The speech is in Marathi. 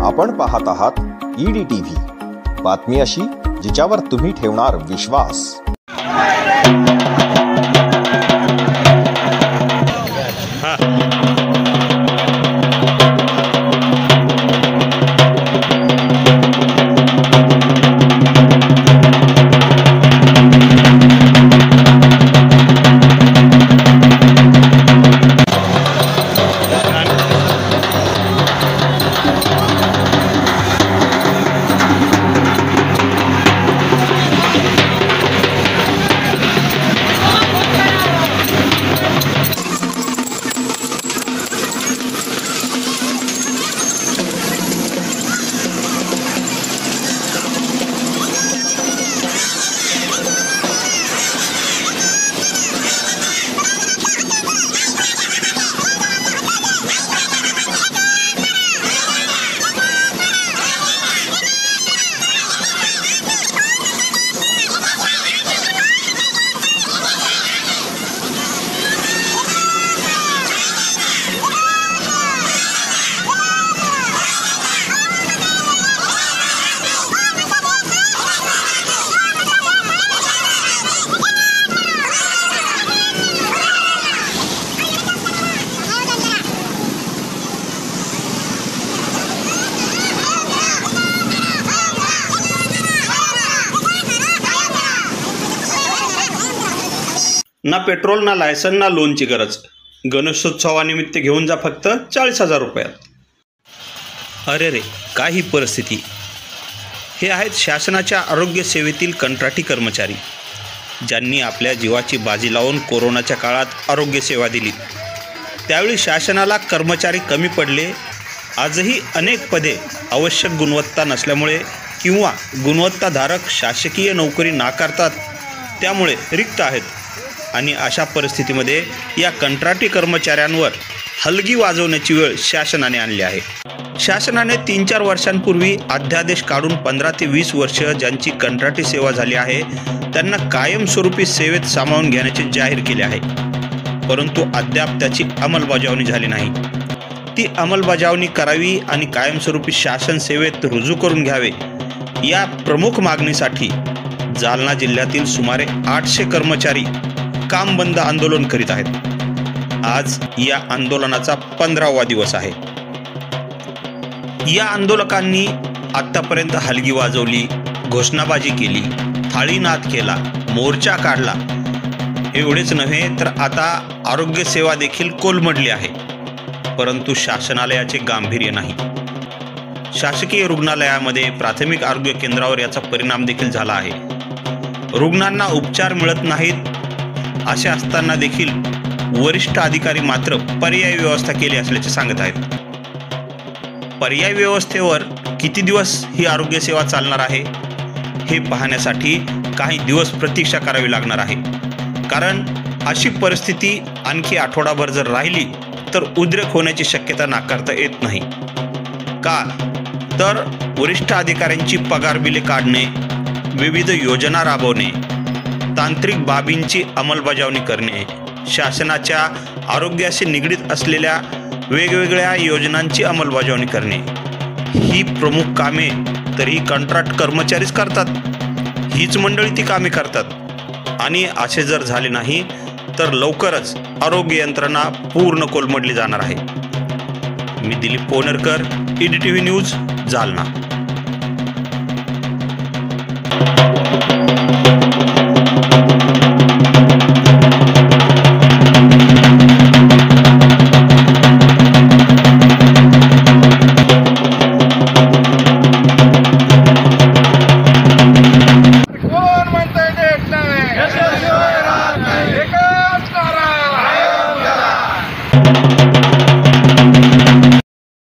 आपण पाहत आहात EDTV, बातमी अशी जिच्यावर तुम्ही ठेवणार विश्वास। ना पेट्रोल ना लायसन ना लोनची गरज। गणेशोत्सवानिमित्त घेऊन जा फक्त 40,000 रुपयात। अरे रे, काय ही परिस्थिती। हे आहेत शासनाच्या आरोग्य सेवेतील कंत्राटी कर्मचारी, ज्यांनी आपल्या जीवाची बाजी लावून कोरोनाच्या काळात आरोग्य सेवा दिली। त्यावेळी शासनाला कर्मचारी कमी पडले। आजही अनेक पदे आवश्यक गुणवत्ता नसल्यामुळे किंवा गुणवत्ताधारक शासकीय नोकरी नाकारतात, त्यामुळे रिक्त आहेत। आणि अशा परिस्थितीमध्ये या कंत्राटी कर्मचाऱ्यांवर हलगी वाजवण्याची वेळ शासनाने आणली आहे। शासनाने 3-4 वर्षांपूर्वी अध्यादेश काढून 15 ते 20 वर्ष ज्यांची कंत्राटी सेवा झाली आहे त्यांना कायमस्वरूपी सेवेत सामावून घेण्याचे जाहीर केले आहे, परंतु अद्याप त्याची अंमलबजावणी झाली नाही। ती अंमलबजावणी करावी आणि कायमस्वरूपी शासन सेवेत रुजू करून घ्यावे, या प्रमुख मागणीसाठी जालना जिल्ह्यातील सुमारे 800 कर्मचारी काम बंद आंदोलन करीत आहेत। आज या आंदोलनाचा 15वा दिवस आहे। या आंदोलकांनी आतापर्यंत हलगी वाजवली, घोषणाबाजी केली, थाळीनाद केला, मोर्चा काढला। एवढेच नव्हे तर आता आरोग्य सेवा देखील कोलमडली आहे, परंतु शासनाला याचे गांभीर्य नाही। शासकीय रुग्णालयामध्ये प्राथमिक आरोग्य केंद्रावर याचा परिणाम देखील झाला आहे। रुग्णांना उपचार मिळत नाहीत असे असताना देखील वरिष्ठ अधिकारी मात्र पर्यायी व्यवस्था केली असल्याचे सांगत आहेत। पर्यायी व्यवस्थेवर किती दिवस ही आरोग्य सेवा चालणार आहे हे पाहण्यासाठी काही दिवस प्रतीक्षा करावी लागणार आहे, कारण अशी परिस्थिती आणखी आठवडाभर जर राहिली तर उद्रेक होण्याची शक्यता नाकारता येत नाही। का तर वरिष्ठ अधिकाऱ्यांची पगार बिले काढणे, विविध योजना राबवणे, तांत्रिक बाबींची अंमलबजावणी करणे, शासनाच्या आरोग्याशी निगडीत असलेल्या वेगवेगळ्या योजनांची अंमलबजावणी करणे, ही प्रमुख कामे तरी कंत्राट कर्मचारीच करतात। हीच मंडळी ती कामे करतात आणि असे जर झाले नाही तर लवकरच आरोग्य यंत्रणा पूर्ण कोलमडली जाणार आहे। मी दिलीप पोनरकर, EDTV न्यूज, जालना।